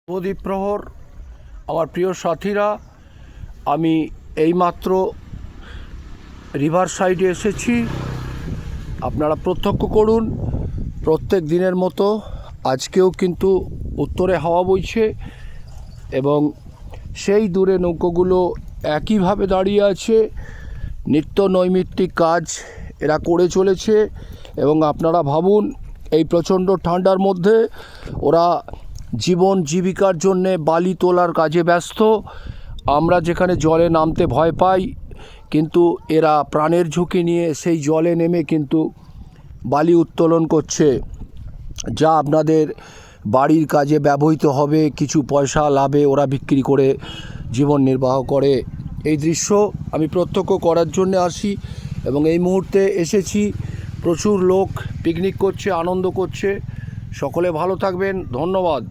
নবদ্বীপ প্রহর আমার প্রিয় সাথীরা, আমি এইমাত্র রিভার সাইডে এসেছি। আপনারা প্রত্যক্ষ করুন, প্রত্যেক দিনের মতো আজকেও কিন্তু উত্তরে হাওয়া বইছে এবং সেই দূরে নৌকোগুলো একইভাবে দাঁড়িয়ে আছে। নিত্য নৈমিত্তিক কাজ এরা করে চলেছে এবং আপনারা ভাবুন, এই প্রচণ্ড ঠান্ডার মধ্যে ওরা জীবন জীবিকার জন্যে বালি তোলার কাজে ব্যস্ত। আমরা যেখানে জলে নামতে ভয় পাই, কিন্তু এরা প্রাণের ঝুঁকি নিয়ে সেই জলে নেমে কিন্তু বালি উত্তোলন করছে, যা আপনাদের বাড়ির কাজে ব্যবহৃত হবে। কিছু পয়সা লাভে ওরা বিক্রি করে জীবন নির্বাহ করে। এই দৃশ্য আমি প্রত্যক্ষ করার জন্য আসি এবং এই মুহূর্তে এসেছি। প্রচুর লোক পিকনিক করছে, আনন্দ করছে। সকলে ভালো থাকবেন, ধন্যবাদ।